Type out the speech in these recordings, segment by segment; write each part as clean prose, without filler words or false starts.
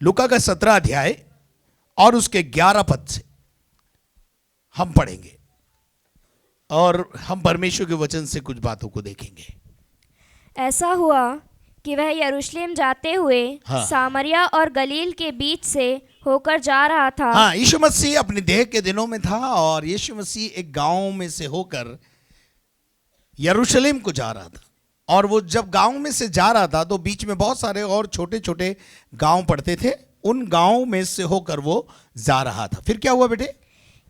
लूका का 17 अध्याय और उसके 11 पद से हम पढ़ेंगे और हम परमेश्वर के वचन से कुछ बातों को देखेंगे। ऐसा हुआ कि वह यरूशलेम जाते हुए सामरिया और गलील के बीच से होकर जा रहा था। हाँ, यीशु मसीह अपने देह के दिनों में था और यीशु मसीह एक गांव में से होकर यरूशलेम को जा रहा था। और वो जब गांव में से जा रहा था तो बीच में बहुत सारे और छोटे छोटे गांव पड़ते थे, उन गांव में से होकर वो जा रहा था। फिर क्या हुआ बेटे?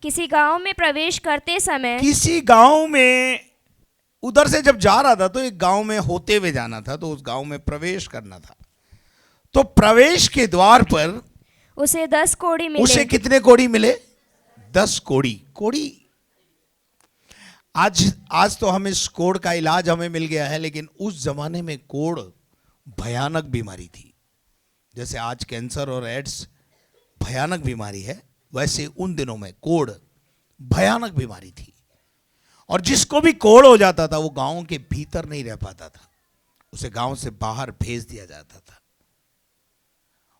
किसी गांव में प्रवेश करते समय, किसी गांव में उधर से जब जा रहा था तो एक गांव में होते हुए जाना था, तो उस गांव में प्रवेश करना था। तो प्रवेश के द्वार पर उसे 10 कोढ़ी मिले। उसे कितने कोढ़ी मिले? 10 कोढ़ी। कोढ़ी आज तो हमें इस कोढ़ का इलाज हमें मिल गया है, लेकिन उस जमाने में कोढ़ भयानक बीमारी थी। जैसे आज कैंसर और एड्स भयानक बीमारी है, वैसे उन दिनों में कोढ़ भयानक बीमारी थी। और जिसको भी कोढ़ हो जाता था वो गांव के भीतर नहीं रह पाता था, उसे गांव से बाहर भेज दिया जाता था।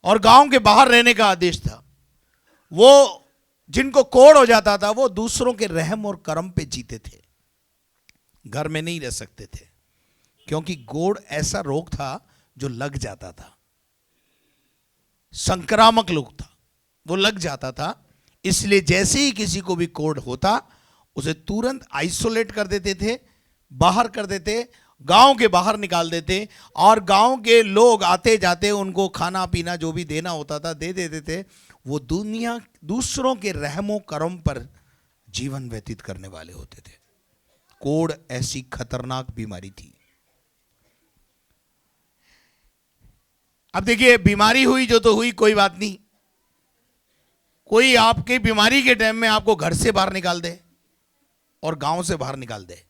और गांव के बाहर रहने का आदेश था। वो जिनको कोढ़ हो जाता था वो दूसरों के रहम और करम पे जीते थे, घर में नहीं रह सकते थे, क्योंकि कोढ़ ऐसा रोग था जो लग जाता था, संक्रामक रोग था, वो लग जाता था। इसलिए जैसे ही किसी को भी कोढ़ होता उसे तुरंत आइसोलेट कर देते थे, बाहर कर देते, गांव के बाहर निकाल देते। और गांव के लोग आते जाते उनको खाना पीना जो भी देना होता था दे देते थे। वो दूसरों के रहमो करम पर जीवन व्यतीत करने वाले होते थे। कोढ़ ऐसी खतरनाक बीमारी थी। अब देखिए, बीमारी हुई जो तो हुई, कोई बात नहीं। कोई आपकी बीमारी के टाइम में आपको घर से बाहर निकाल दे और गांव से बाहर निकाल दे,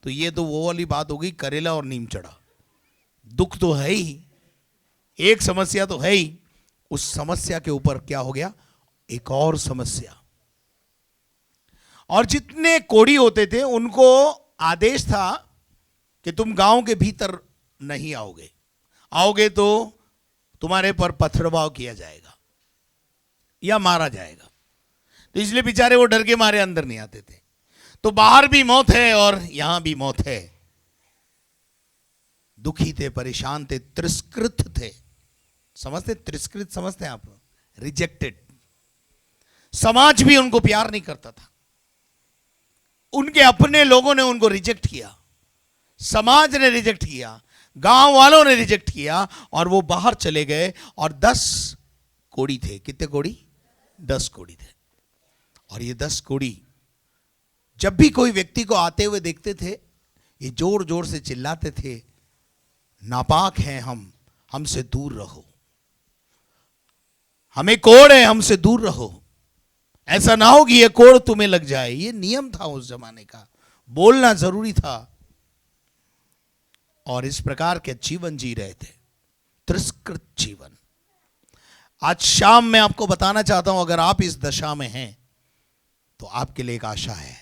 तो ये तो वो वाली बात होगी, करेला और नीम चढ़ा। दुख तो है ही, एक समस्या तो है ही, उस समस्या के ऊपर क्या हो गया? एक और समस्या। और जितने कोढ़ी होते थे उनको आदेश था कि तुम गांव के भीतर नहीं आओगे, आओगे तो तुम्हारे पर पथरवाह किया जाएगा या मारा जाएगा। तो इसलिए बेचारे वो डर के मारे अंदर नहीं आते थे। तो बाहर भी मौत है और यहां भी मौत है। दुखी थे, परेशान थे, तिरस्कृत थे। समझते? तिरस्कृत समझते हैं आप? रिजेक्टेड। समाज भी उनको प्यार नहीं करता था, उनके अपने लोगों ने उनको रिजेक्ट किया, समाज ने रिजेक्ट किया, गांव वालों ने रिजेक्ट किया और वो बाहर चले गए। और 10 कोढ़ी थे। कितने कोढ़ी? 10 कोढ़ी थे। और ये 10 कोढ़ी जब भी कोई व्यक्ति को आते हुए देखते थे, ये जोर जोर से चिल्लाते थे, नापाक हैं हम, हमसे दूर रहो, हमें कोढ़ है, हमसे दूर रहो, ऐसा ना हो कि ये कोढ़ तुम्हें लग जाए। ये नियम था उस जमाने का, बोलना जरूरी था। और इस प्रकार के जीवन जी रहे थे, तिरस्कृत जीवन। आज शाम मैं आपको बताना चाहता हूं, अगर आप इस दशा में हैं तो आपके लिए एक आशा है।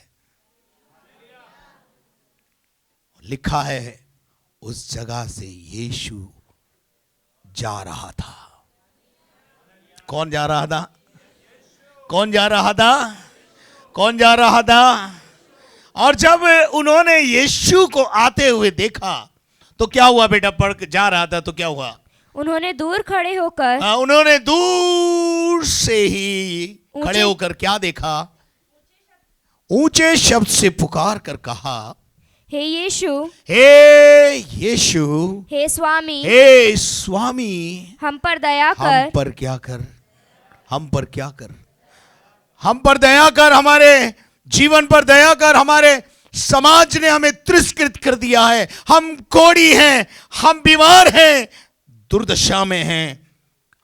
लिखा है, उस जगह से यीशु जा रहा था। कौन जा रहा था? कौन जा रहा था? कौन जा रहा था? और जब उन्होंने यीशु को आते हुए देखा तो क्या हुआ बेटा? पढ़ जा रहा था तो क्या हुआ? उन्होंने दूर खड़े होकर, उन्होंने दूर से ही खड़े होकर क्या देखा? ऊंचे शब्द से पुकार कर कहा, हे यीशु, हे यीशु, हे स्वामी, हे स्वामी, हम पर दया कर। हम पर क्या कर? हम पर क्या कर? हम पर दया कर, हमारे जीवन पर दया कर। हमारे समाज ने हमें तिरस्कृत कर दिया है, हम कोढ़ी हैं, हम बीमार हैं, दुर्दशा में हैं,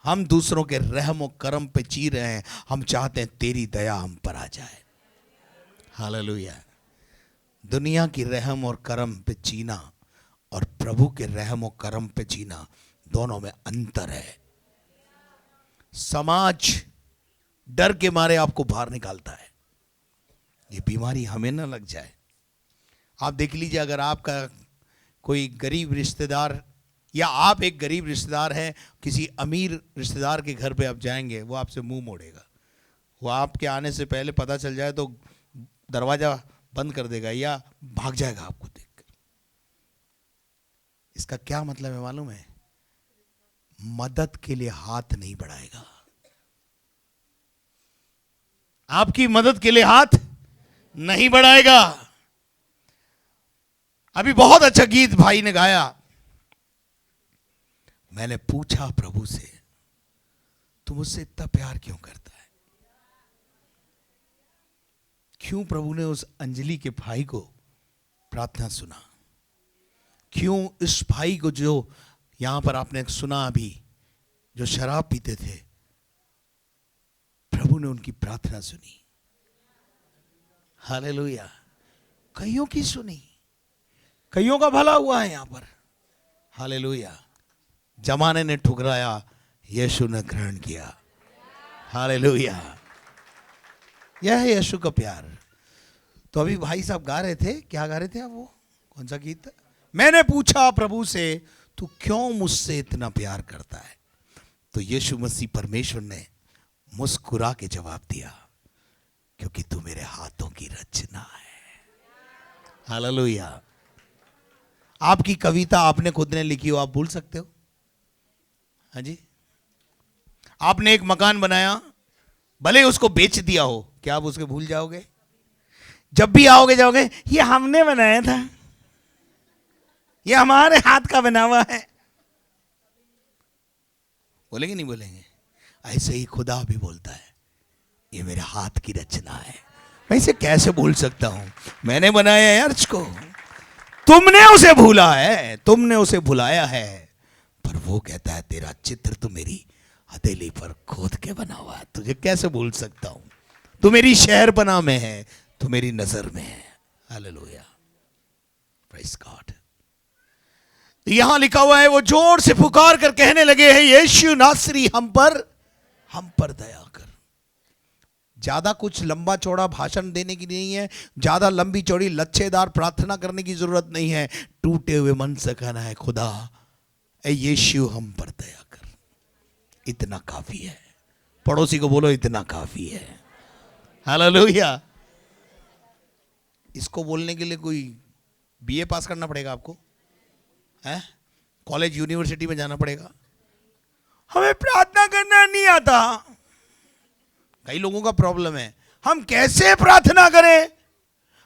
हम दूसरों के रहम और करम पे जी रहे हैं। हम चाहते हैं तेरी दया हम पर आ जाए। हालेलुया। दुनिया की रहम और करम पे जीना और प्रभु के रहम और करम पे जीना, दोनों में अंतर है। समाज डर के मारे आपको बाहर निकालता है, ये बीमारी हमें ना लग जाए। आप देख लीजिए, अगर आपका कोई गरीब रिश्तेदार या आप एक गरीब रिश्तेदार हैं, किसी अमीर रिश्तेदार के घर पे आप जाएंगे, वो आपसे मुंह मोड़ेगा, वो आपके आने से पहले पता चल जाए तो दरवाजा बंद कर देगा या भाग जाएगा आपको देखकर। इसका क्या मतलब है मालूम है? मदद के लिए हाथ नहीं बढ़ाएगा, आपकी मदद के लिए हाथ नहीं बढ़ाएगा। अभी बहुत अच्छा गीत भाई ने गाया, मैंने पूछा प्रभु से तू मुझसे इतना प्यार क्यों करता है। क्यों प्रभु ने उस अंजलि के भाई को प्रार्थना सुना, क्यों इस भाई को जो यहां पर आपने सुना अभी, जो शराब पीते थे, प्रभु ने उनकी प्रार्थना सुनी। हालेलुया। कईयों की सुनी, कईयों का भला हुआ है यहां पर। हालेलुया। जमाने ने ठुकराया, यीशु ने ग्रहण किया। हालेलुया। यह है यीशु का प्यार। तो अभी भाई साहब गा रहे थे, क्या गा रहे थे आप? वो कौन सा गीत था? मैंने पूछा प्रभु से तू क्यों मुझसे इतना प्यार करता है, तो यीशु मसीह परमेश्वर ने मुस्कुरा के जवाब दिया, क्योंकि तू मेरे हाथों की रचना है। हालेलुया। आपकी कविता आपने खुद ने लिखी हो, आप भूल सकते हो? हाँ जी। आपने एक मकान बनाया, भले उसको बेच दिया हो, क्या आप उसके भूल जाओगे? जब भी आओगे जाओगे, ये हमने बनाया था, ये हमारे हाथ का बना हुआ है, बोलेंगे नहीं बोलेंगे? ऐसे ही खुदा भी बोलता है, ये मेरे हाथ की रचना है। मैं इसे कैसे भूल सकता हूं? मैंने बनाया है अर्ज को, तुमने उसे भूला है, तुमने उसे भुलाया है, पर वो कहता है तेरा चित्र तो मेरी हथेली पर खोद के बना हुआ है, तुझे कैसे भूल सकता हूं? तू मेरी शहरपनाह में है, तू मेरी नजर में है। हालेलुया। Praise God. यहां लिखा हुआ है, वो जोर से पुकार कर कहने लगे हैं, यीशु नासरी हम पर दया कर। ज्यादा कुछ लंबा चौड़ा भाषण देने की नहीं है, ज्यादा लंबी चौड़ी लच्छेदार प्रार्थना करने की जरूरत नहीं है। टूटे हुए मन से कहना है, खुदा ए यीशु हम पर दया कर। इतना काफी है। पड़ोसी को बोलो, इतना काफी है। हालेलुया। इसको बोलने के लिए कोई बीए पास करना पड़ेगा आपको? है? कॉलेज यूनिवर्सिटी में जाना पड़ेगा? हमें प्रार्थना करना नहीं आता। कई लोगों का प्रॉब्लम है, हम कैसे प्रार्थना करें,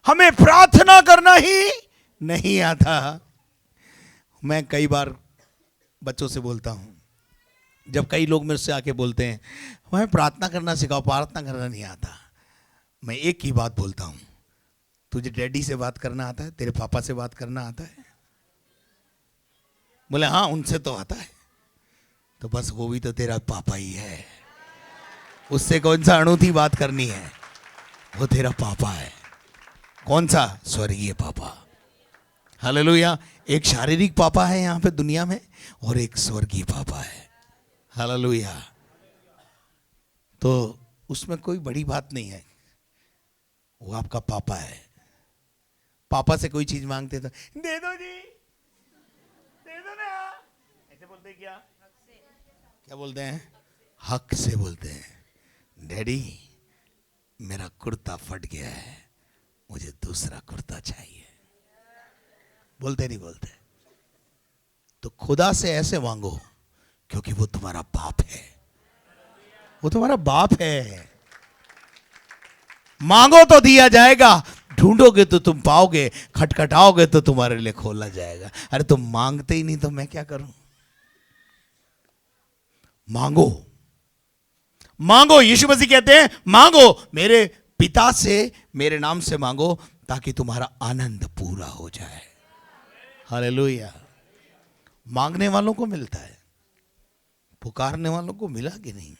हमें प्रार्थना करना ही नहीं आता। मैं कई बार बच्चों से बोलता हूं, जब कई लोग मेरे से आके बोलते हैं हमें प्रार्थना करना सिखाओ, प्रार्थना करना नहीं आता, मैं एक ही बात बोलता हूं, तुझे डैडी से बात करना आता है, तेरे पापा से बात करना आता है? बोले हाँ उनसे तो आता है। तो बस वो भी तो तेरा पापा ही है, उससे कौन सा अनूठी बात करनी है? वो तेरा पापा है। कौन सा? स्वर्गीय पापा। हालेलुया। एक शारीरिक पापा है यहां पे दुनिया में, और एक स्वर्गीय पापा है। हालेलुया। तो उसमें कोई बड़ी बात नहीं है, वो आपका पापा है। पापा से कोई चीज मांगते तो दे दो जी, दे दो ना, ऐसे बोलते हैं क्या बोलते हैं? हक से बोलते हैं, डैडी मेरा कुर्ता फट गया है, मुझे दूसरा कुर्ता चाहिए। बोलते नहीं बोलते? तो खुदा से ऐसे मांगो, क्योंकि वो तुम्हारा बाप है, वो तुम्हारा बाप है। मांगो तो दिया जाएगा, ढूंढोगे तो तुम पाओगे, खटखटाओगे तो तुम्हारे लिए खोला जाएगा। अरे तुम मांगते ही नहीं तो मैं क्या करूं? मांगो, मांगो। यीशु मसीह कहते हैं मांगो मेरे पिता से, मेरे नाम से मांगो, ताकि तुम्हारा आनंद पूरा हो जाए। हालेलुया। मांगने वालों को मिलता है, पुकारने वालों को मिला कि नहीं?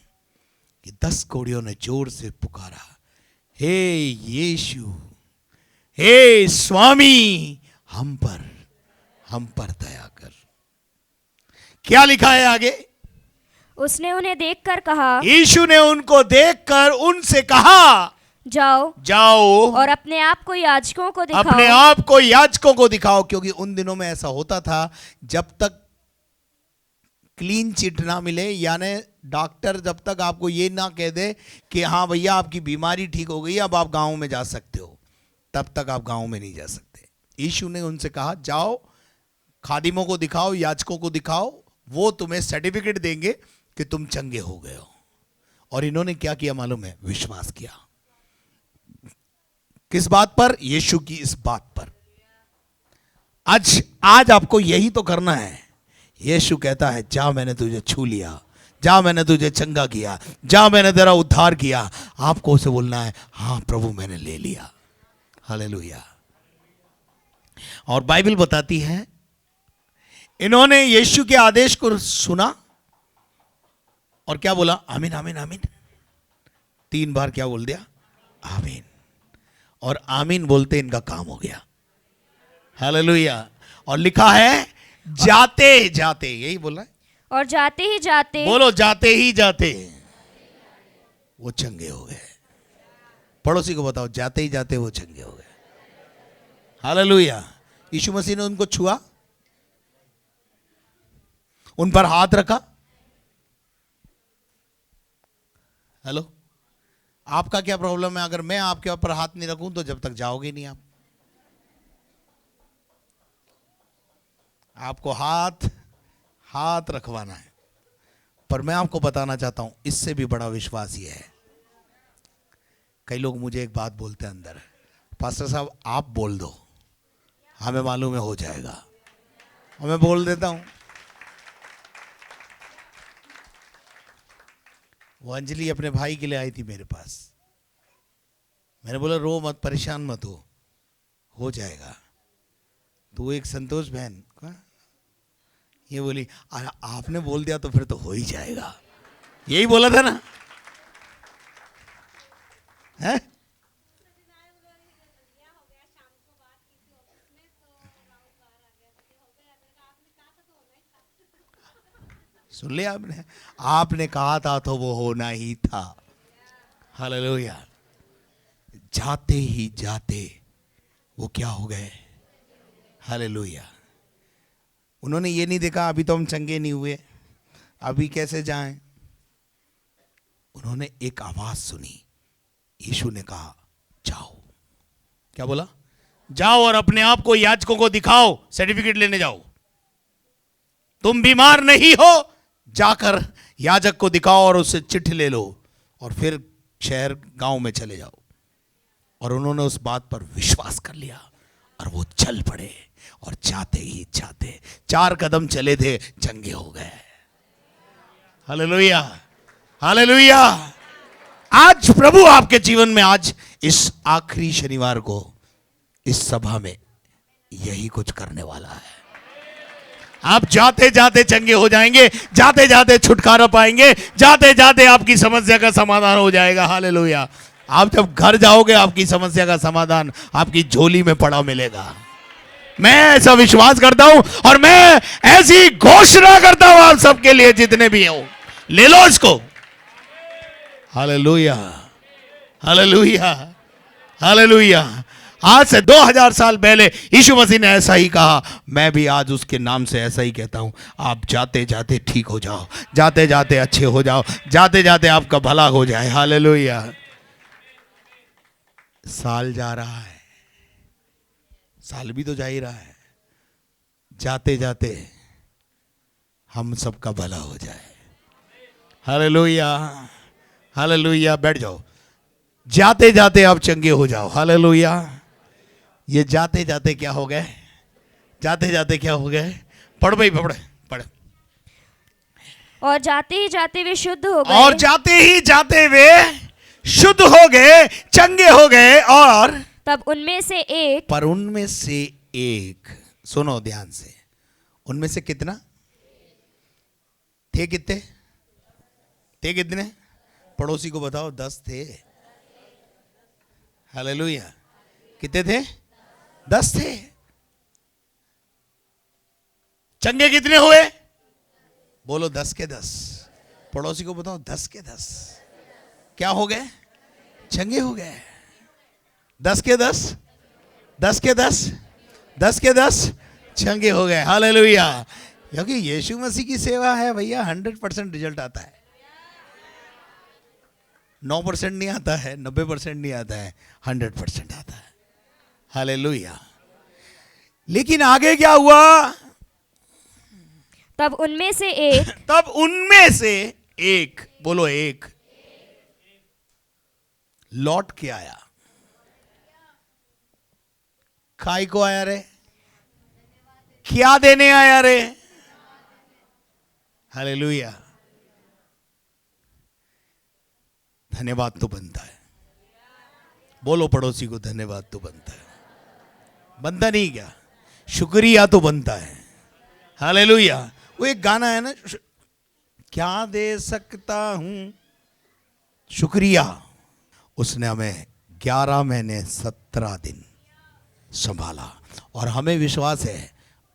कि 10 कोड़ियों ने जोर से पुकारा, हे यीशु, हे स्वामी, हम पर दया कर। क्या लिखा है आगे? उसने उन्हें देखकर कहा, यीशु ने उनको देखकर उनसे कहा, जाओ और अपने आप को याजकों को दिखाओ। अपने आप को याजकों को दिखाओ। क्योंकि उन दिनों में ऐसा होता था, जब तक क्लीन चिट ना मिले, यानी डॉक्टर जब तक आपको ये ना कह दे कि हाँ भैया आपकी बीमारी ठीक हो गई, अब आप गांव में जा सकते हो, तब तक आप गांव में नहीं जा सकते। यीशु ने उनसे कहा जाओ, खादिमों को दिखाओ, याजकों को दिखाओ, वो तुम्हें सर्टिफिकेट देंगे कि तुम चंगे हो गए हो। और इन्होंने क्या किया मालूम है? विश्वास किया। किस बात पर? यीशु की इस बात पर। आज आपको यही तो करना है। यीशु कहता है जा, मैंने तुझे छू लिया, जा मैंने तुझे चंगा किया, जा मैंने तेरा उद्धार किया। आपको उसे बोलना है हाँ प्रभु मैंने ले लिया। हालेलुया। और बाइबल बताती है इन्होंने यीशु के आदेश को सुना और क्या बोला? आमीन आमीन आमीन। 3 बार क्या बोल दिया? आमीन। और आमीन बोलते इनका काम हो गया। हालेलुया। और लिखा है जाते जाते, यही बोला है, और जाते ही जाते, बोलो जाते ही जाते वो चंगे हो गए। पड़ोसी को बताओ जाते ही जाते वो चंगे हो गए। हालेलुया। यीशु मसीह ने उनको छुआ, उन पर हाथ रखा। हेलो, आपका क्या प्रॉब्लम है? अगर मैं आपके ऊपर हाथ नहीं रखूं तो जब तक जाओगे नहीं आप। आपको हाथ रखवाना है। पर मैं आपको बताना चाहता हूं इससे भी बड़ा विश्वास ये है। कई लोग मुझे एक बात बोलते हैं अंदर, पास्टर साहब आप बोल दो, हमें मालूम है हो जाएगा। और मैं बोल देता हूं। वो अंजलि अपने भाई के लिए आई थी मेरे पास। मैंने बोला रो मत, परेशान मत हो जाएगा। तो वो एक संतोष बहन ये बोली आपने बोल दिया तो फिर तो हो ही जाएगा। यही बोला था ना, है? सुन लिया आपने? आपने कहा था तो वो होना ही था। हालेलुया। जाते ही जाते वो क्या हो गए? हालेलुया। उन्होंने ये नहीं देखा अभी तो हम चंगे नहीं हुए, अभी कैसे जाएं। उन्होंने एक आवाज सुनी, यीशु ने कहा जाओ। क्या बोला? जाओ और अपने आप को याजकों को दिखाओ, सर्टिफिकेट लेने जाओ। तुम बीमार नहीं हो, जाकर याजक को दिखाओ और उससे चिट्ठी ले लो और फिर शहर गांव में चले जाओ। और उन्होंने उस बात पर विश्वास कर लिया और वो चल पड़े और जाते ही जाते 4 कदम चले थे, चंगे हो गए। Hallelujah, hallelujah. आज प्रभु आपके जीवन में आज इस आखिरी शनिवार को इस सभा में यही कुछ करने वाला है। आप जाते जाते चंगे हो जाएंगे, जाते जाते छुटकारा पाएंगे, जाते जाते आपकी समस्या का समाधान हो जाएगा। हालेलुया। आप जब घर जाओगे आपकी समस्या का समाधान आपकी झोली में पड़ा मिलेगा। मैं ऐसा विश्वास करता हूं और मैं ऐसी घोषणा करता हूं आप सबके लिए, जितने भी हो ले लो इसको। Hallelujah, hallelujah, hallelujah. आज से 2000 साल पहले यीशु मसीह ने ऐसा ही कहा, मैं भी आज उसके नाम से ऐसा ही कहता हूं। आप जाते जाते ठीक हो जाओ, जाते जाते अच्छे हो जाओ, जाते जाते आपका भला हो जाए। हालेलुया। साल जा रहा है, साल भी तो जा ही रहा है, जाते जाते हम सबका भला हो जाए। Hallelujah, hallelujah. बैठ जाओ, जाते जाते आप चंगे हो जाओ। हालेलुया। ये जाते जाते क्या हो गए? जाते जाते क्या हो गए? पढ़ भाई, पढ़। और जाते ही जाते वे शुद्ध हो गए, और जाते ही जाते वे शुद्ध हो गए, चंगे हो गए। और तब उनमें से एक, पर उनमें से एक, सुनो ध्यान से, उनमें से कितना थे? कितने थे? कितने? पड़ोसी को बताओ 10 थे। हालेलुया। कितने थे? 10 थे। चंगे कितने हुए? बोलो 10 के 10। पड़ोसी को बताओ 10 के 10 क्या हो गए? चंगे हो गए। 10 के 10, 10 के 10, 10 के 10 चंगे हो गए। हालेलुया। क्योंकि यीशु मसीह की सेवा है भैया, 100% रिजल्ट आता है। 9% नहीं आता है, 90% नहीं आता है, 100% आता है। हालेलुया। लेकिन आगे क्या हुआ? तब उनमें से एक तब उनमें से एक, बोलो एक, लौट के आया। काय को आया रे? क्या देने आया रे? हालेलुया। धन्यवाद तो बनता है। बोलो पड़ोसी को, धन्यवाद तो बनता है। बनता नहीं क्या? शुक्रिया तो बनता है। हालेलुया। वो एक गाना है ना, क्या दे सकता हूं शुक्रिया। उसने हमें 11 महीने 17 दिन संभाला और हमें विश्वास है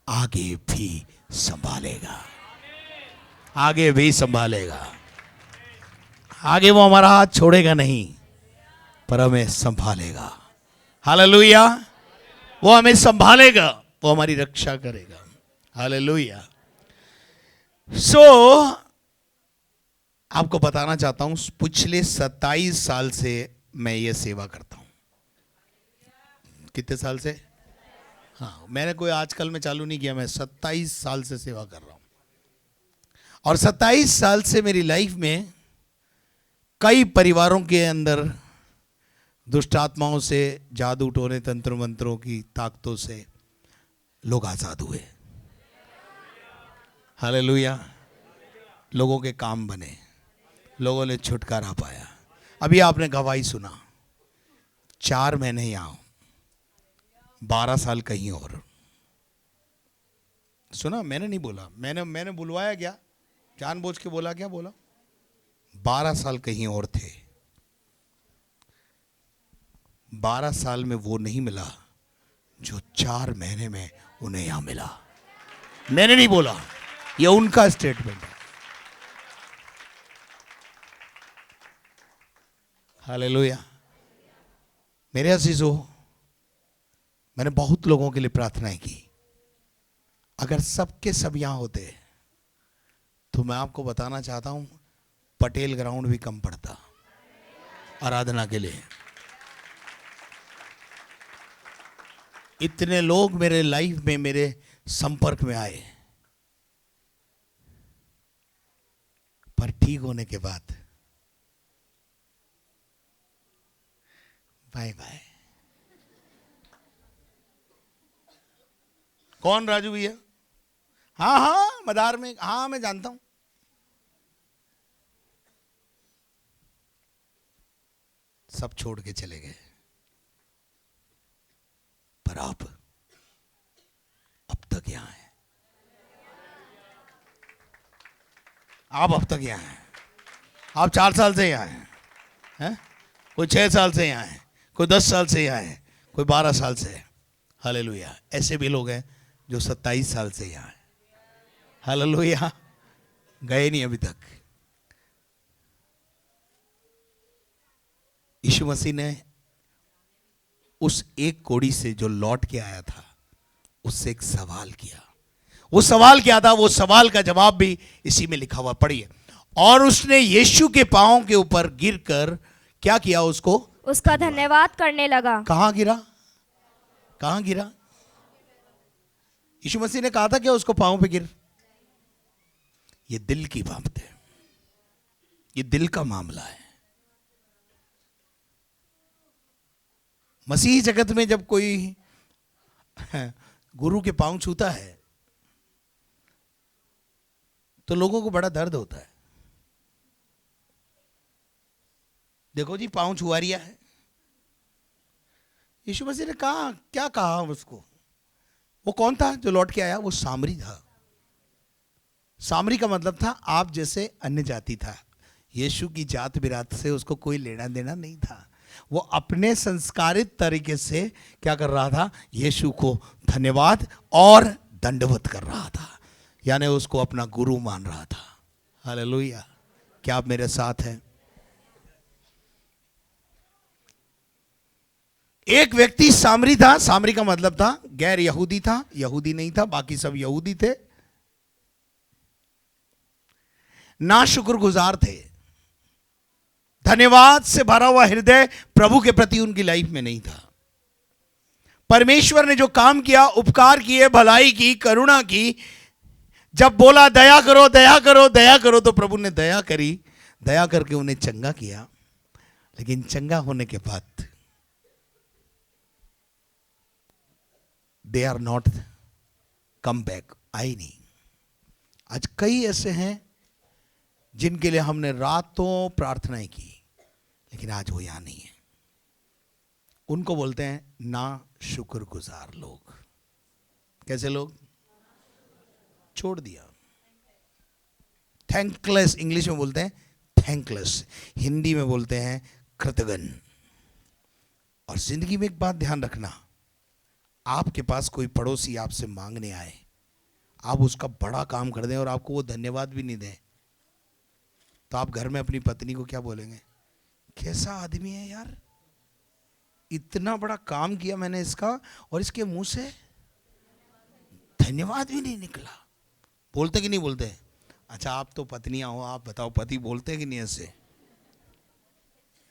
आगे भी संभालेगा, आगे भी संभालेगा। आगे वो हमारा हाथ छोड़ेगा नहीं, पर हमें संभालेगा। हालेलुया। वो हमें संभालेगा, वो हमारी रक्षा करेगा। हालेलुया। सो आपको बताना चाहता हूं, पिछले 27 साल से मैं ये सेवा करता हूं। कितने साल से? हाँ, मैंने कोई आजकल में चालू नहीं किया, मैं 27 साल से सेवा कर रहा हूं। और 27 साल से मेरी लाइफ में कई परिवारों के अंदर दुष्ट आत्माओं से, जादू टोने, तंत्र मंत्रों की ताकतों से लोग आजाद हुए। हालेलुया। लोगों के काम बने, लोगों ने छुटकारा पाया। अभी आपने गवाही सुना, 4 महीने यहां, 12 साल कहीं और। सुना? मैंने नहीं बोला, मैंने बुलवाया क्या? जानबूझ के बोला क्या? बोला 12 साल कहीं और थे। 12 साल में वो नहीं मिला जो 4 महीने में उन्हें यहां मिला। मैंने नहीं बोला, ये उनका स्टेटमेंट है। हालेलुया। मेरे अजीजों, मैंने बहुत लोगों के लिए प्रार्थनाएं की। अगर सबके सब यहां होते तो मैं आपको बताना चाहता हूं, पटेल ग्राउंड भी कम पड़ता आराधना के लिए। इतने लोग मेरे लाइफ में, मेरे संपर्क में आए, पर ठीक होने के बाद बाय बाय। कौन? राजू भैया? हाँ हाँ, मदार में, हाँ मैं जानता हूं। सब छोड़ के चले गए। पर आप अब तक यहां हैं। आप अब तक यहां हैं। आप 4 साल से यहां हैं, कोई 6 साल से यहां है, कोई 10 साल से यहां है, कोई 12 साल से। हालेलुया। ऐसे भी लोग हैं जो 27 साल से यहां हैं। हालेलुया। गए नहीं अभी तक। यीशु मसीह ने उस एक कोड़ी से जो लौट के आया था, उससे एक सवाल किया। वो सवाल क्या था? वो सवाल का जवाब भी इसी में लिखा हुआ, पढ़िए। और उसने यीशु के पांव के ऊपर गिरकर क्या किया? उसका धन्यवाद करने लगा। कहां गिरा? कहां गिरा? यीशु मसीह ने कहा था क्या उसको पांव पे गिर? ये दिल की बात है, ये दिल का मामला है। मसीही जगत में जब कोई गुरु के पांव छूता है तो लोगों को बड़ा दर्द होता है। देखो जी, पांव छुआ रिया है। यीशु मसीह ने कहा, क्या कहा उसको? वो कौन था जो लौट के आया? वो सामरी था। सामरी का मतलब था आप जैसे अन्य जाति था। यीशु की जात बिरात से उसको कोई लेना देना नहीं था। वो अपने संस्कारित तरीके से क्या कर रहा था? यीशु को धन्यवाद और दंडवत कर रहा था, यानी उसको अपना गुरु मान रहा था। हालेलुया। क्या आप मेरे साथ हैं? एक व्यक्ति सामरी था। सामरी का मतलब था गैर यहूदी था, यहूदी नहीं था, बाकी सब यहूदी थे। ना शुक्रगुजार थे, धन्यवाद से भरा हुआ हृदय प्रभु के प्रति उनकी लाइफ में नहीं था। परमेश्वर ने जो काम किया, उपकार किए, भलाई की, करुणा की, जब बोला दया करो दया करो दया करो, तो प्रभु ने दया करी, दया करके उन्हें चंगा किया। लेकिन चंगा होने के बाद they are not come back, आई नहीं। आज कई ऐसे हैं जिनके लिए हमने रातों प्रार्थनाएं की, लेकिन आज वो यहां नहीं है। उनको बोलते हैं ना शुक्रगुजार लोग। कैसे लोग? छोड़ दिया। थैंकलेस इंग्लिश में बोलते हैं, थैंकलेस हिंदी में बोलते हैं कृतज्ञ। और जिंदगी में एक बात ध्यान रखना, आपके पास कोई पड़ोसी आपसे मांगने आए, आप उसका बड़ा काम कर दें और आपको वो धन्यवाद भी नहीं दें, तो आप घर में अपनी पत्नी को क्या बोलेंगे? कैसा आदमी है यार, इतना बड़ा काम किया मैंने इसका और इसके मुंह से धन्यवाद भी नहीं निकला। बोलते कि नहीं बोलते? अच्छा, आप तो पत्नियां हो, आप बताओ पति बोलते कि नहीं ऐसे?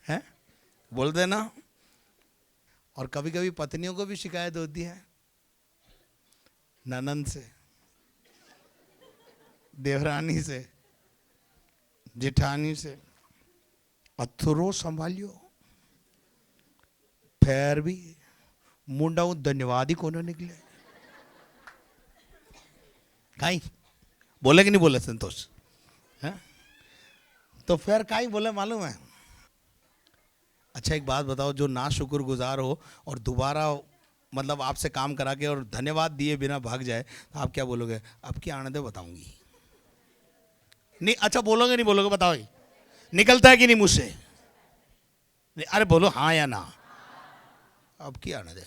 हैं? बोलते ना। और कभी कभी पत्नियों को भी शिकायत होती है ननद से, देवरानी से, जेठानी से, अथरो संभालियो, फिर भी मुंडा धन्यवाद ही कौन निकले। काई बोले कि नहीं बोले संतोष? है तो फिर काई बोले मालूम है? अच्छा एक बात बताओ, जो ना शुक्रगुजार हो और दोबारा मतलब आपसे काम करा के और धन्यवाद दिए बिना भाग जाए, तो आप क्या बोलोगे? अब क्या आने दे, बताऊंगी। नहीं, अच्छा बोलोगे नहीं बोलोगे? बताओ, निकलता है कि नहीं मुझसे? नहीं, अरे बोलो हाँ या ना। अब क्या आने दे।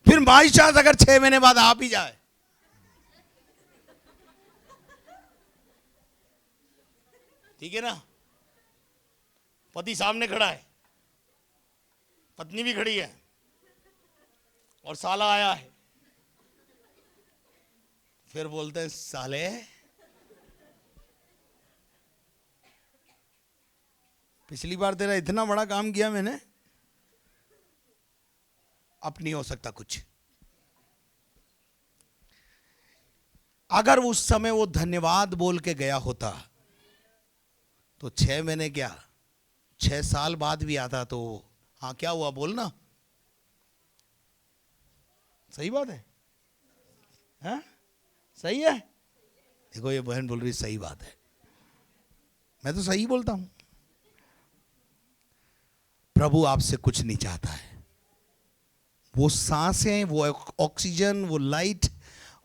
फिर बाई चांस अगर 6 महीने बाद आप ही जाए, ठीक है ना? पति सामने खड़ा है, पत्नी भी खड़ी है और साला आया है, फिर बोलते हैं साले पिछली बार तेरा इतना बड़ा काम किया मैंने, अब नहीं हो सकता कुछ। अगर उस समय वो धन्यवाद बोल के गया होता तो 6 महीने क्या 6 साल बाद भी आता तो हाँ क्या हुआ बोलना। सही बात है, हाँ? सही है। देखो ये बहन बोल रही सही बात है, मैं तो सही बोलता हूं। प्रभु आपसे कुछ नहीं चाहता है। वो सांसें, वो ऑक्सीजन, वो लाइट,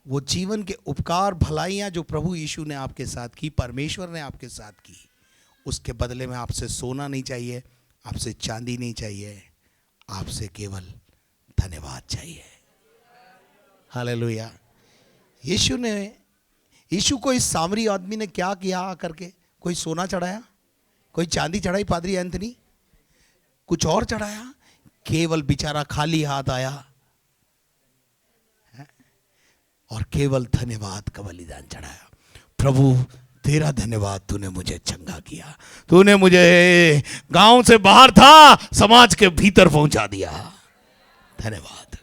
वो जीवन के उपकार, भलाइयां जो प्रभु यीशु ने आपके साथ की, परमेश्वर ने आपके साथ की, उसके बदले में आपसे सोना नहीं चाहिए, आपसे चांदी नहीं चाहिए, आपसे केवल धन्यवाद चाहिए। हालेलुया। यीशु को इस सामरी आदमी ने क्या किया आकर के? कोई सोना चढ़ाया, कोई चांदी चढ़ाई पादरी एंथनी, कुछ और चढ़ाया? केवल बेचारा खाली हाथ आया है? और केवल धन्यवाद का बलिदान चढ़ाया। प्रभु तेरा धन्यवाद, तूने मुझे चंगा किया, तूने मुझे गांव से बाहर था समाज के भीतर पहुंचा दिया, धन्यवाद।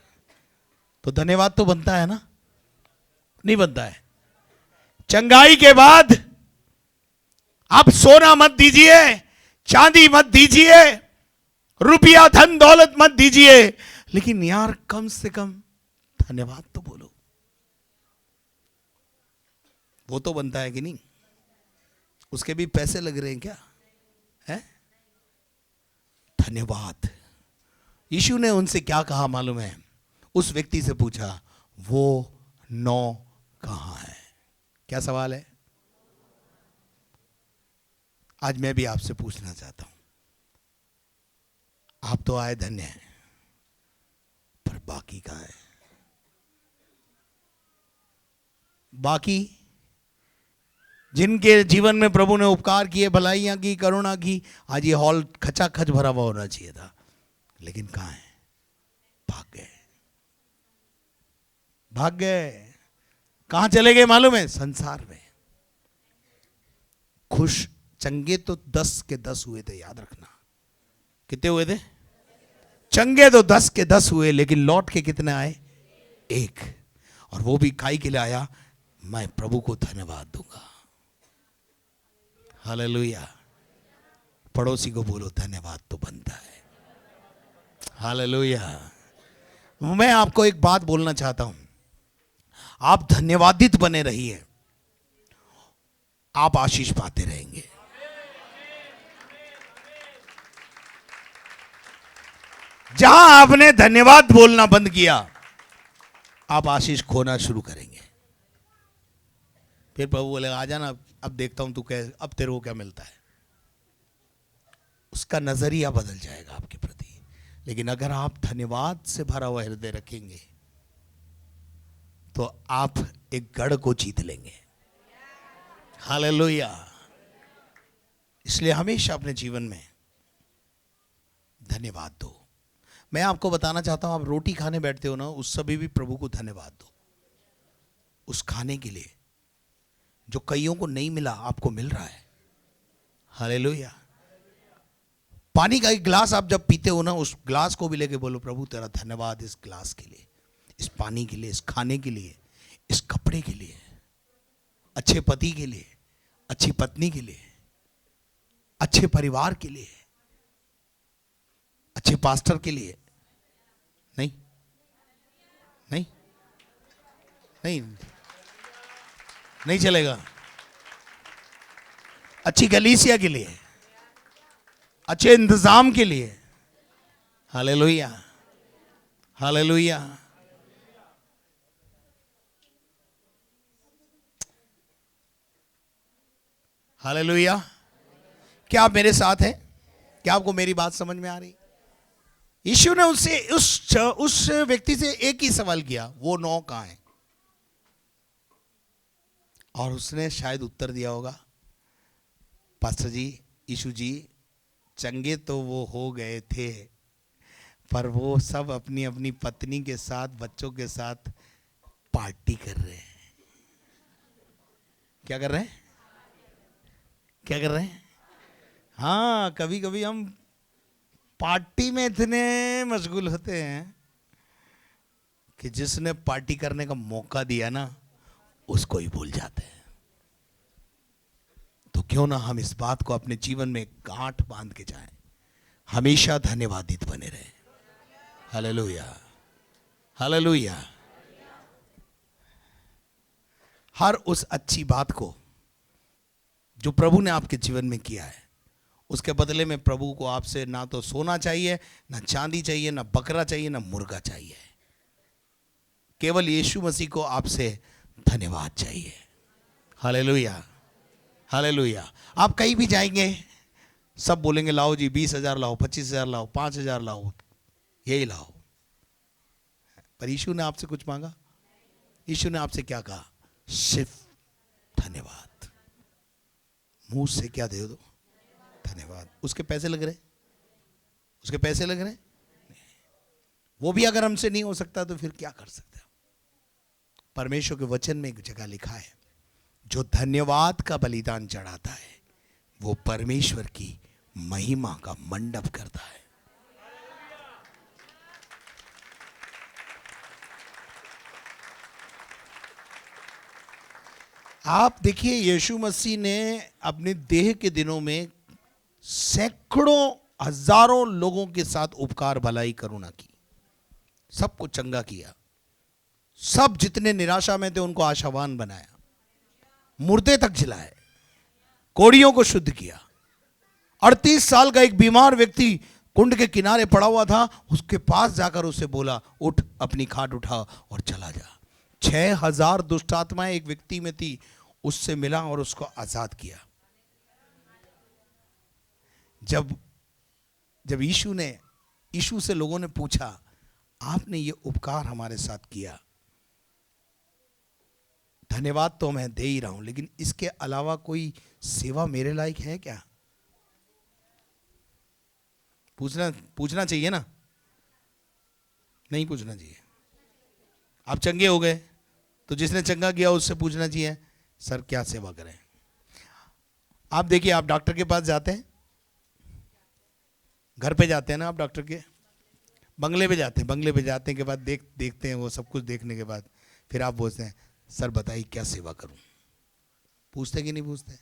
तो धन्यवाद तो बनता है ना? नहीं बनता है? चंगाई के बाद आप सोना मत दीजिए, चांदी मत दीजिए, रुपया धन दौलत मत दीजिए, लेकिन यार कम से कम धन्यवाद तो बोलो। वो तो बनता है कि नहीं? उसके भी पैसे लग रहे हैं क्या? है? धन्यवाद। यीशु ने उनसे क्या कहा मालूम है? उस व्यक्ति से पूछा, वो 9 कहां है? क्या सवाल है? आज मैं भी आपसे पूछना चाहता हूं, आप तो आए धन्य हैं, पर बाकी कहां है? बाकी जिनके जीवन में प्रभु ने उपकार किए, भलाइयां की, करुणा की, आज ये हॉल खचाखच भरा हुआ होना चाहिए था, लेकिन कहां है? भाग गए, भाग गए। कहां चले गए मालूम है? संसार में। खुश, चंगे तो 10 के 10 हुए थे, याद रखना। कितने हुए थे? चंगे तो 10 के 10 हुए, लेकिन लौट के कितने आए? एक। और वो भी काई के लिए आया, मैं प्रभु को धन्यवाद दूंगा। हालेलुया। पड़ोसी को बोलो, धन्यवाद तो बनता है। हालेलुया। मैं आपको एक बात बोलना चाहता हूं, आप धन्यवादित बने रहिए, आप आशीष पाते रहेंगे। जहां आपने धन्यवाद बोलना बंद किया, आप आशीष खोना शुरू करेंगे। फिर प्रभु बोलेगा, आ जाना, अब देखता हूं तू कैसे, अब तेरे को क्या मिलता है। उसका नजरिया बदल जाएगा आपके प्रति। लेकिन अगर आप धन्यवाद से भरा हुआ हृदय रखेंगे तो आप एक गढ़ को जीत लेंगे। हालेलुया। इसलिए हमेशा अपने जीवन में धन्यवाद दो। मैं आपको बताना चाहता हूं, आप रोटी खाने बैठते हो ना, उस समय भी प्रभु को धन्यवाद दो। उस खाने के लिए जो कईयों को नहीं मिला, आपको मिल रहा है। हालेलुया। पानी का एक गिलास आप जब पीते हो ना, उस गिलास को भी लेके बोलो, प्रभु तेरा धन्यवाद इस गिलास के लिए, इस पानी के लिए, इस खाने के लिए, इस कपड़े के लिए, अच्छे पति के लिए, अच्छी पत्नी के लिए, अच्छे परिवार के लिए, अच्छे पास्टर के लिए। नहीं नहीं नहीं नहीं चलेगा। अच्छी कलीसिया के लिए, अच्छे इंतजाम के लिए। हालेलुया। हालेलुया। हालेलुया। क्या आप मेरे साथ हैं? क्या आपको मेरी बात समझ में आ रही? यीशु ने उससे उस व्यक्ति से एक ही सवाल किया, वो 9 कहां है? और उसने शायद उत्तर दिया होगा, पास्टर जी, यीशु जी, चंगे तो वो हो गए थे, पर वो सब अपनी अपनी पत्नी के साथ, बच्चों के साथ पार्टी कर रहे हैं। क्या कर रहे हैं? क्या कर रहे हैं? हाँ, कभी कभी हम पार्टी में इतने मशगूल होते हैं कि जिसने पार्टी करने का मौका दिया ना, उसको ही भूल जाते हैं। तो क्यों ना हम इस बात को अपने जीवन में गांठ बांध के जाएं, हमेशा धन्यवादित बने रहे। हालेलुया। हालेलुया। हर उस अच्छी बात को जो प्रभु ने आपके जीवन में किया है, उसके बदले में प्रभु को आपसे ना तो सोना चाहिए, ना चांदी चाहिए, ना बकरा चाहिए, ना मुर्गा चाहिए। केवल यीशु मसीह को आपसे धन्यवाद चाहिए। हालेलुया। हालेलुया। आप कहीं भी जाएंगे, सब बोलेंगे, लाओ जी 20,000 लाओ, 25,000 लाओ, 5,000 लाओ, यही लाओ। पर यीशु ने आपसे कुछ मांगा? यीशु ने आपसे क्या कहा? सिर्फ धन्यवाद। मुंह से क्या दे दो? धन्यवाद। उसके पैसे लग रहे? उसके पैसे लग रहे? वो भी अगर हमसे नहीं हो सकता तो फिर क्या कर सकते हैं? परमेश्वर के वचन में एक जगह लिखा है, जो धन्यवाद का बलिदान चढ़ाता है वो परमेश्वर की महिमा का मंडप करता है। आप देखिए, यीशु मसीह ने अपने देह के दिनों में सैकड़ों हजारों लोगों के साथ उपकार भलाई करुणा की, सबको चंगा किया, सब जितने निराशा में थे उनको आशावान बनाया, मुर्दे तक जिलाए, कोड़ियों को शुद्ध किया। 38 साल का एक बीमार व्यक्ति कुंड के किनारे पड़ा हुआ था, उसके पास जाकर उसे बोला, उठ, अपनी खाट उठा और चला जा। 6,000 दुष्ट आत्माएं एक व्यक्ति में थी, उससे मिला और उसको आजाद किया। जब यीशु से लोगों ने पूछा, आपने ये उपकार हमारे साथ किया, धन्यवाद तो मैं दे ही रहा हूं, लेकिन इसके अलावा कोई सेवा मेरे लायक है क्या? पूछना चाहिए ना? नहीं पूछना चाहिए। आप चंगे हो गए तो जिसने चंगा किया उससे पूछना चाहिए, सर क्या सेवा करें? आप देखिए, आप डॉक्टर के पास जाते हैं, घर पे जाते हैं ना आप डॉक्टर के, बंगले पे जाते हैं, बंगले पे जाने के बाद देखते हैं, वो सब कुछ देखने के बाद फिर आप पूछते हैं, सर बताइए क्या सेवा करूं? पूछते कि नहीं पूछते?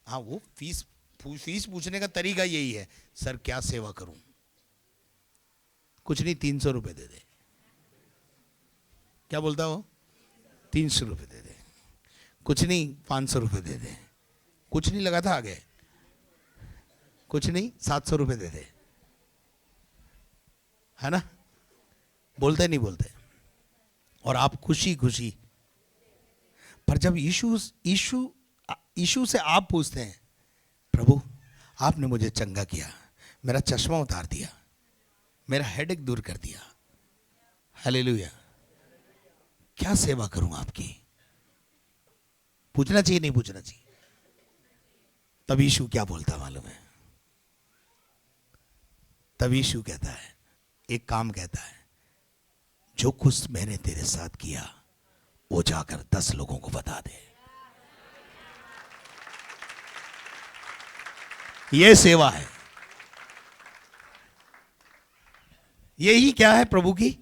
हाँ, वो फीस पूछने का तरीका यही है, सर क्या सेवा करूं? कुछ नहीं, 300 रुपए दे दे। क्या बोलता हो? 300 रुपए दे दे। कुछ नहीं, 500 रुपए दे दे। कुछ नहीं लगा था आगे, कुछ नहीं, 700 रुपए दे दे, है ना? बोलते नहीं बोलते? और आप खुशी खुशी। पर जब यीशु से आप पूछते हैं, प्रभु आपने मुझे चंगा किया, मेरा चश्मा उतार दिया, मेरा हेडेक दूर कर दिया, हालेलुया, क्या सेवा करूं आपकी? पूछना चाहिए नहीं पूछना चाहिए? तब यीशु क्या बोलता मालूम है? तब यीशु कहता है, एक काम कहता है, जो कुछ मैंने तेरे साथ किया वो जाकर 10 लोगों को बता दे। ये सेवा है। यही क्या है प्रभु की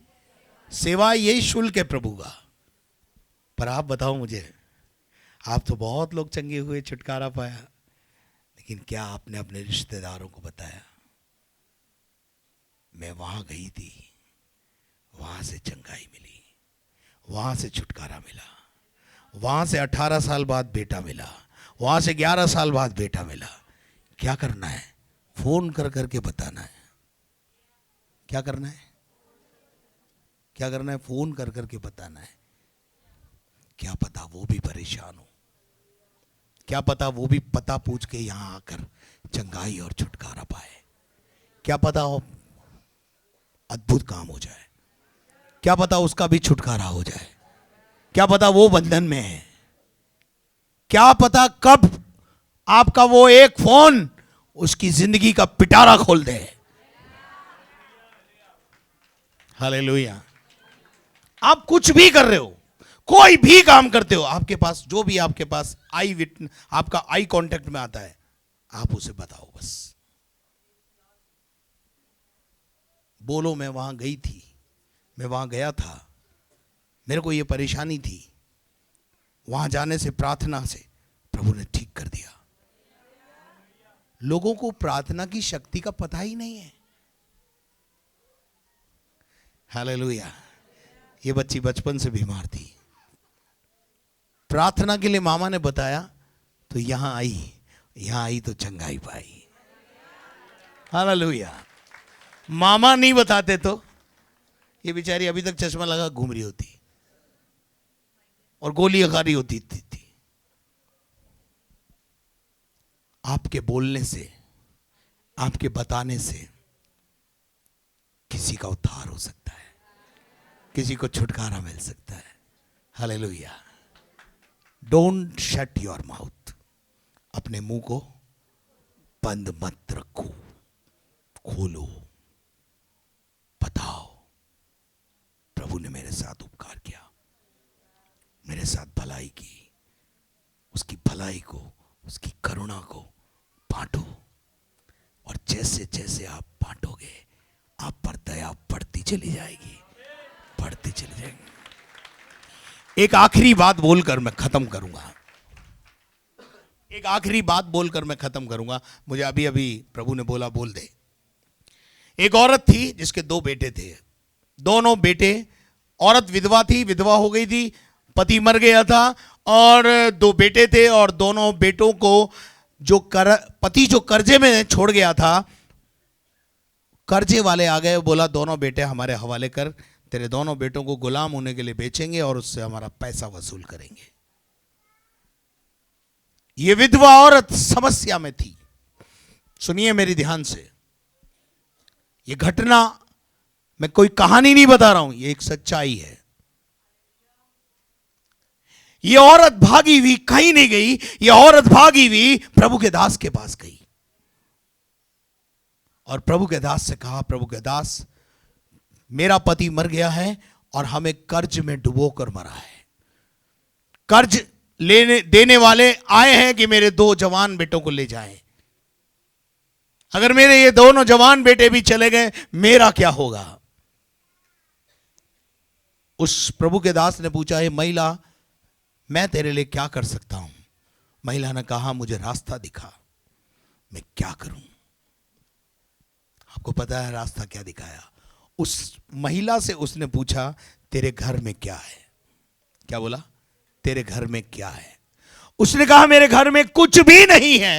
सेवा, यही शुल्क है प्रभु का। पर आप बताओ मुझे, आप तो बहुत लोग चंगे हुए, छुटकारा पाया, लेकिन क्या आपने अपने रिश्तेदारों को बताया? मैं वहां गई थी, वहां से चंगाई मिली, वहां से छुटकारा मिला, वहां से 18 साल बाद बेटा मिला, वहां से 11 साल बाद बेटा मिला। क्या करना है? फोन कर करके बताना है। क्या करना है? क्या करना है? फोन कर करके बताना है। क्या पता वो भी परेशान हो, क्या पता वो भी पता पूछ के यहां आकर चंगाई और छुटकारा पाए। क्या पता हो अद्भुत काम हो जाए, क्या पता उसका भी छुटकारा हो जाए, क्या पता वो बंधन में है, क्या पता कब आपका वो एक फोन उसकी जिंदगी का पिटारा खोल दे। हालेलुया। आप कुछ भी कर रहे हो, कोई भी काम करते हो, आपके पास जो भी आपके पास आपका आई कांटेक्ट में आता है, आप उसे बताओ बस। बोलो मैं वहां गई थी, मैं वहां गया था, मेरे को ये परेशानी थी, वहां जाने से, प्रार्थना से प्रभु ने ठीक कर दिया। लोगों को प्रार्थना की शक्ति का पता ही नहीं है। हालेलुया। ये बच्ची बचपन से बीमार थी, प्रार्थना के लिए मामा ने बताया तो यहां आई तो चंगाई पाई। हालेलुया। मामा नहीं बताते तो ये बेचारी अभी तक चश्मा लगा घूम रही होती और गोलियां खा रही होती थी। आपके बोलने से, आपके बताने से किसी का उद्धार हो सकता है, किसी को छुटकारा मिल सकता है। Hallelujah. Don't shut your mouth. अपने मुंह को बंद मत रखो, खोलो, बताओ प्रभु ने मेरे साथ उपकार किया, मेरे साथ भलाई की, उसकी भलाई को, उसकी करुणा को बांटो। और जैसे जैसे आप बांटोगे, आप पर दया बढ़ती चली जाएगी, बढ़ती चली जाएगी। एक आखिरी बात बोलकर मैं खत्म करूंगा, एक आखिरी बात बोलकर मैं खत्म करूंगा। मुझे अभी अभी प्रभु ने बोला बोल दे। एक औरत थी जिसके 2 बेटे थे, दोनों बेटे, औरत विधवा थी, विधवा हो गई थी, पति मर गया था, और 2 बेटे थे, और दोनों बेटों को पति जो कर्जे में छोड़ गया था, कर्जे वाले आ गए, बोला दोनों बेटे हमारे हवाले कर, तेरे दोनों बेटों को गुलाम होने के लिए बेचेंगे और उससे हमारा पैसा वसूल करेंगे। ये विधवा औरत समस्या में थी। सुनिए मेरी ध्यान से, ये घटना, मैं कोई कहानी नहीं बता रहा हूं, ये एक सच्चाई है। ये औरत भागी हुई कहीं नहीं गई, ये औरत भागी हुई प्रभु के दास के पास गई और प्रभु के दास से कहा, प्रभु के दास, मेरा पति मर गया है और हमें कर्ज में डुबो कर मरा है। कर्ज लेने देने वाले आए हैं कि मेरे 2 जवान बेटों को ले जाएं। अगर मेरे ये दोनों जवान बेटे भी चले गए, मेरा क्या होगा? उस प्रभु के दास ने पूछा, हे महिला, मैं तेरे लिए क्या कर सकता हूं? महिला ने कहा, मुझे रास्ता दिखा, मैं क्या करूं? आपको पता है रास्ता क्या दिखाया? उस महिला से उसने पूछा, तेरे घर में क्या है? क्या बोला? तेरे घर में क्या है? उसने कहा, मेरे घर में कुछ भी नहीं है,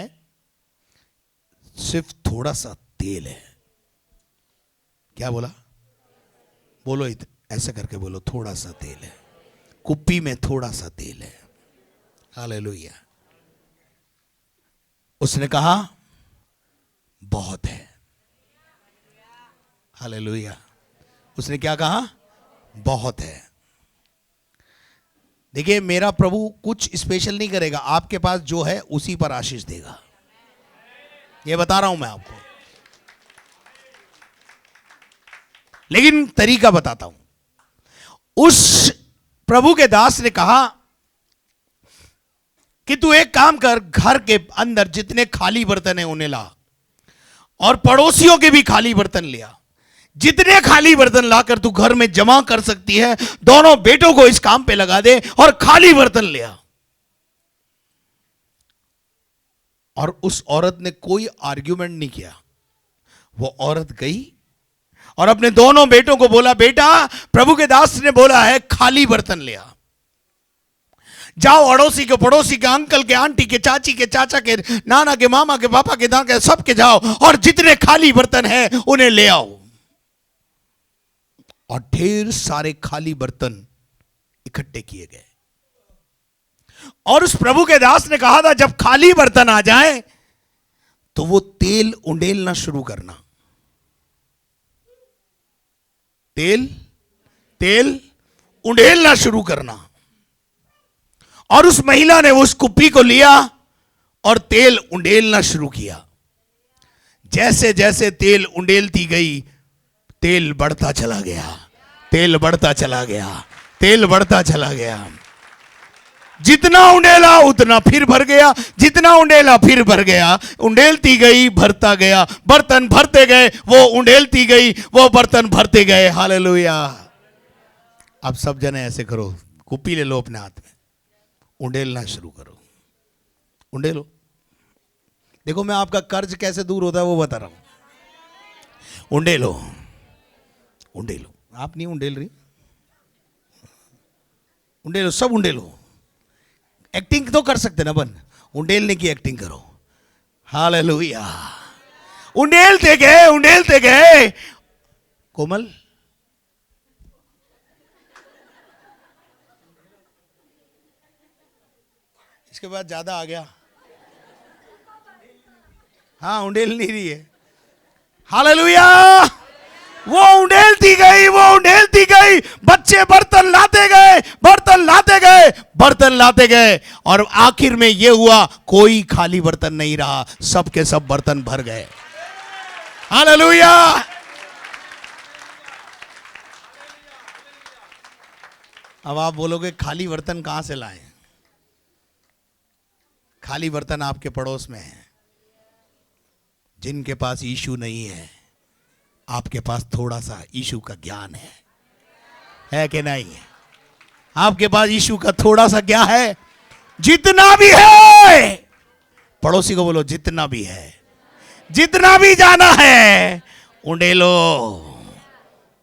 सिर्फ थोड़ा सा तेल है। क्या बोला? बोलो, ऐसे करके बोलो, थोड़ा सा तेल है, कुप्पी में थोड़ा सा तेल है। हालेलुया। उसने कहा, बहुत है। हालेलुया। उसने क्या कहा? बहुत है। देखिए, मेरा प्रभु कुछ स्पेशल नहीं करेगा, आपके पास जो है उसी पर आशीष देगा। ये बता रहा हूं मैं आपको, लेकिन तरीका बताता हूं। उस प्रभु के दास ने कहा कि तू एक काम कर, घर के अंदर जितने खाली बर्तन है उन्हें ला, और पड़ोसियों के भी खाली बर्तन लिया। जितने खाली बर्तन लाकर तू घर में जमा कर सकती है, दोनों बेटों को इस काम पे लगा दे और खाली बर्तन ले आ। और उस औरत ने कोई आर्ग्यूमेंट नहीं किया। वो औरत गई और अपने दोनों बेटों को बोला, बेटा, प्रभु के दास ने बोला है खाली बर्तन ले आ। जाओ, अड़ोसी के, पड़ोसी के, अंकल के, आंटी के, चाची के, चाचा के, नाना के, मामा के, पापा के, दादा के, सबके जाओ और जितने खाली बर्तन हैं उन्हें ले आओ। और ढेर सारे खाली बर्तन इकट्ठे किए गए। और उस प्रभु के दास ने कहा था, जब खाली बर्तन आ जाए तो वो तेल उंडेलना शुरू करना। तेल उंडेलना शुरू करना। और उस महिला ने उस कुप्पी को लिया और तेल उंडेलना शुरू किया। जैसे जैसे तेल उंडेलती गई, तेल बढ़ता चला गया, तेल बढ़ता चला गया, तेल बढ़ता चला गया। जितना उंडेला उतना फिर भर गया, जितना उंडेला फिर भर गया। उंडेलती गई, भरता गया, बर्तन भरते गए, वो उंडेलती गई, वो बर्तन भरते गए। हालेलुया। अब सब जने ऐसे करो, कुप्पी ले लो अपने हाथ में, उंडेलना शुरू करो, उंडेलो। देखो, मैं आपका कर्ज कैसे दूर होता है वो बता रहा हूं। उंडेलो, उंडेलो। आप नहीं उंडेल रही, उंडेलो, सब उंडेलो। एक्टिंग तो कर सकते ना बन, उंडेलने की एक्टिंग करो। हालेलुया। उंडेलते गए, उंडेलते गए। कोमल, इसके बाद ज्यादा आ गया। हाँ, उंडेल नहीं रही है। हालेलुया। वो उंडेलती गई, वो उंडेलती गई। बच्चे बर्तन लाते गए, बर्तन लाते गए, बर्तन लाते गए, और आखिर में ये हुआ, कोई खाली बर्तन नहीं रहा, सब के सब बर्तन भर गए। हालेलुया। अब आप बोलोगे, खाली बर्तन कहां से लाएं? खाली बर्तन आपके पड़ोस में है। जिनके पास यीशु नहीं है, आपके पास थोड़ा सा यीशु का ज्ञान है कि नहीं है? आपके पास यीशु का थोड़ा सा क्या है? जितना भी है। पड़ोसी को बोलो, जितना भी है, जितना भी जाना है, उंडेलो,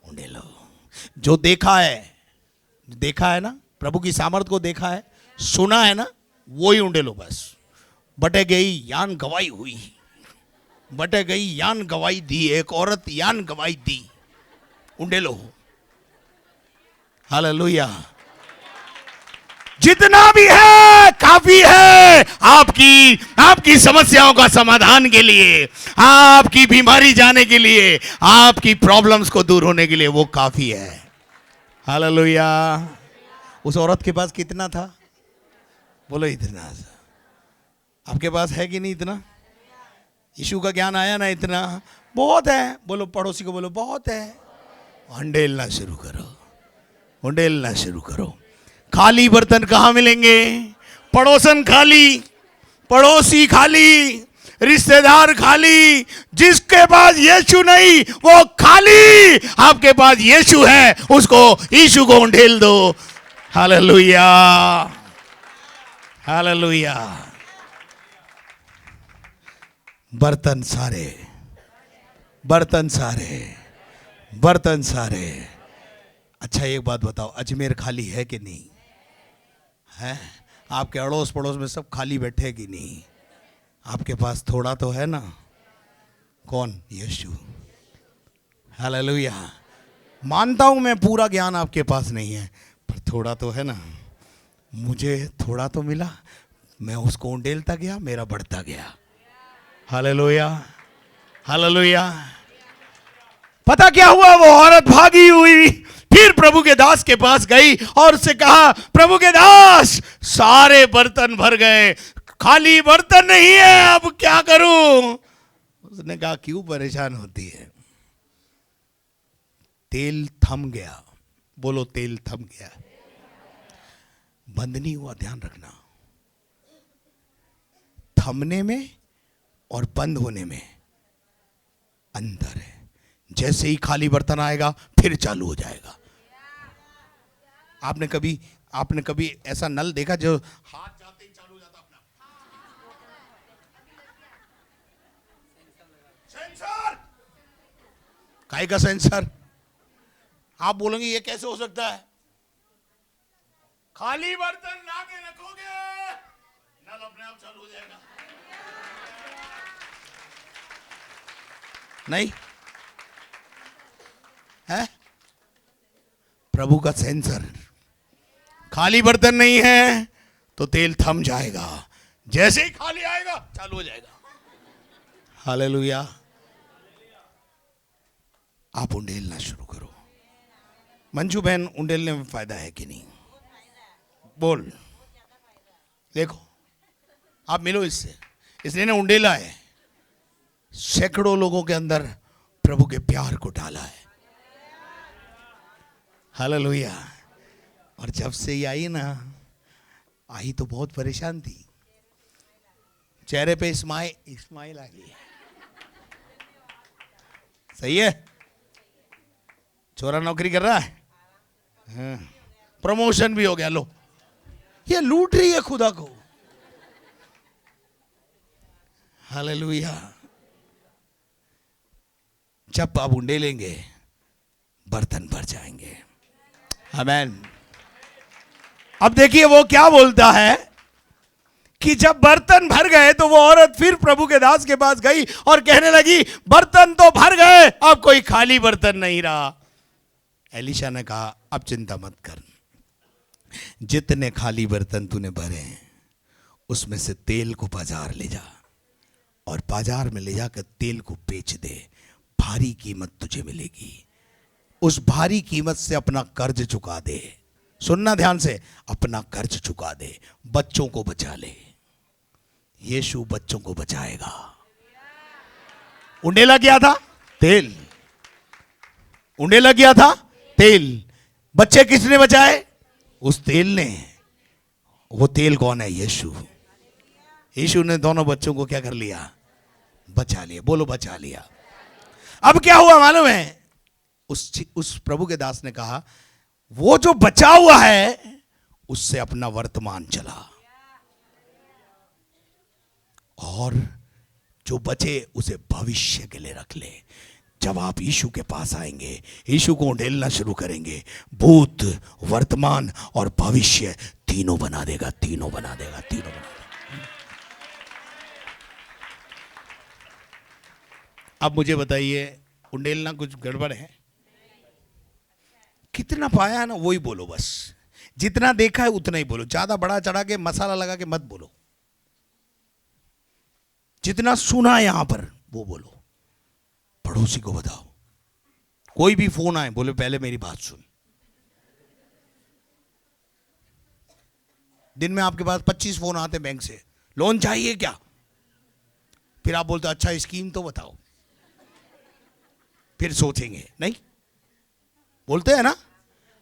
उंडेलो। जो देखा है ना, प्रभु की सामर्थ को देखा है, सुना है ना, वो ही उंडेलो बस। बटे गई यान गवाही हुई, बटे गई यान गवाही दी, एक औरत यान गवाही दी, उंडेलो। हालेलुया। जितना भी है काफी है आपकी समस्याओं का समाधान के लिए, आपकी बीमारी जाने के लिए, आपकी प्रॉब्लम्स को दूर होने के लिए वो काफी है। हालेलुया। उस औरत के पास कितना था? बोलो, इतना। आपके पास है कि नहीं इतना? यीशु का ज्ञान आया ना, इतना बहुत है। बोलो, पड़ोसी को बोलो, बहुत है। उंडेलना शुरू करो, उंडेलना शुरू करो। खाली बर्तन कहां मिलेंगे? पड़ोसन खाली, पड़ोसी खाली, रिश्तेदार खाली, जिसके पास यीशु नहीं वो खाली। आपके पास यीशु है, उसको यीशु को ढेल दो। Hallelujah, hallelujah. बर्तन सारे, बर्तन सारे, बर्तन सारे। अच्छा एक बात बताओ, अजमेर खाली है कि नहीं है? आपके अड़ोस पड़ोस में सब खाली बैठे कि नहीं? आपके पास थोड़ा तो है ना? कौन? यीशु। हालेलुया। मानता हूं मैं पूरा ज्ञान आपके पास नहीं है, पर थोड़ा तो है ना। मुझे थोड़ा तो मिला, मैं उसको उंडेलता गया, मेरा बढ़ता गया। Hallelujah, hallelujah. पता क्या हुआ? वो औरत भागी हुई फिर प्रभु के दास के पास गई और उससे कहा, प्रभु के दास सारे बर्तन भर गए, खाली बर्तन नहीं है, अब क्या करूं? उसने कहा, क्यों परेशान होती है? तेल थम गया। बोलो, तेल थम गया। बंद नहीं हुआ, ध्यान रखना। थमने में और बंद होने में अंतर है। जैसे ही खाली बर्तन आएगा फिर चालू हो जाएगा। आपने कभी ऐसा नल देखा जो हाथ जाते ही चालू हो जाता? अपना सेंसर, काहे का सेंसर? आप बोलेंगे ये कैसे हो सकता है? खाली बर्तन लाके रखोगे, नल अपने आप चालू हो जाएगा। नहीं है? प्रभु का सेंसर। खाली बर्तन नहीं है तो तेल थम जाएगा, जैसे ही खाली आएगा चालू हो जाएगा। हालेलुया। आप उंडेलना शुरू करो। मंजू बहन, उंडेलने में फायदा है कि नहीं? बोल। देखो, आप मिलो इससे, इसने उंडेला है, सैकड़ों लोगों के अंदर प्रभु के प्यार को डाला है। हालेलुया। और जब से ये आई ना, आई तो बहुत परेशान थी, चेहरे पे स्माइल आ गई। सही है? छोरा नौकरी कर रहा है, हाँ। प्रमोशन भी हो गया। लो, ये लूट रही है खुदा को। हालेलुया। जब आप उंडेलेंगे बर्तन भर जाएंगे। आमेन। अब देखिए वो क्या बोलता है कि जब बर्तन भर गए तो वो औरत फिर प्रभु के दास के पास गई और कहने लगी, बर्तन तो भर गए, अब कोई खाली बर्तन नहीं रहा। एलीशा ने कहा, अब चिंता मत कर, जितने खाली बर्तन तूने भरे हैं उसमें से तेल को बाजार ले जा और बाजार में ले जाकर तेल को बेच दे, भारी कीमत तुझे मिलेगी। उस भारी कीमत से अपना कर्ज चुका दे। सुनना ध्यान से, अपना कर्ज चुका दे, बच्चों को बचा ले। यीशु बच्चों को बचाएगा। उंडेला क्या था? तेल। उंडेला क्या था? तेल। बच्चे किसने बचाए? उस तेल ने। वो तेल कौन है? यीशु। यीशु ने दोनों बच्चों को क्या कर लिया? बचा लिया। बोलो, बचा लिया। अब क्या हुआ मालूम है? उस प्रभु के दास ने कहा, वो जो बचा हुआ है उससे अपना वर्तमान चला, और जो बचे उसे भविष्य के लिए रख ले। जब आप यीशु के पास आएंगे, यीशु को उंडेलना शुरू करेंगे, भूत, वर्तमान और भविष्य तीनों बना देगा, तीनों बना देगा, तीनों बना देगा। अब मुझे बताइए, उंडेलना कुछ गड़बड़ है? कितना पाया है ना वही बोलो, बस जितना देखा है उतना ही बोलो। ज्यादा बड़ा चढ़ा के मसाला लगा के मत बोलो। जितना सुना है यहां पर वो बोलो। पड़ोसी को बताओ, कोई भी फोन आए बोले पहले मेरी बात सुन। दिन में आपके पास 25 फोन आते बैंक से, लोन चाहिए क्या? फिर आप बोलते अच्छा स्कीम तो बताओ, फिर सोचेंगे। नहीं बोलते हैं ना,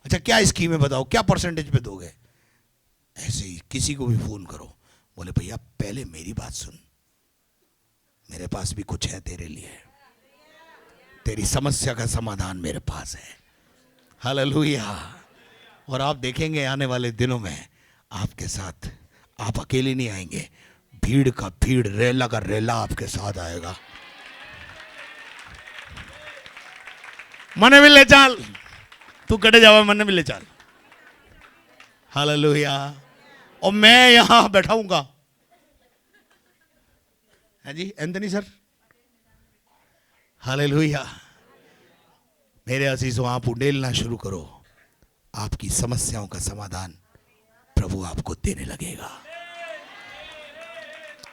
अच्छा क्या स्कीम है बताओ, क्या परसेंटेज पे दोगे? ऐसे ही किसी को भी फोन करो, बोले भैया पहले मेरी बात सुन, मेरे पास भी कुछ है तेरे लिए, तेरी समस्या का समाधान मेरे पास है। हालेलुया। और आप देखेंगे आने वाले दिनों में आपके साथ, आप अकेले नहीं आएंगे, भीड़ का भीड़, रेला का रेला आपके साथ आएगा। मने भी ले चाल, तू कटे जावा, मने भी ले चाल। हालेलुया। और मैं यहां बैठाऊंगा। है जी एंथनी सर? हालेलुया। मेरे अजीजों, आप उंडेलना शुरू करो, आपकी समस्याओं का समाधान प्रभु आपको देने लगेगा।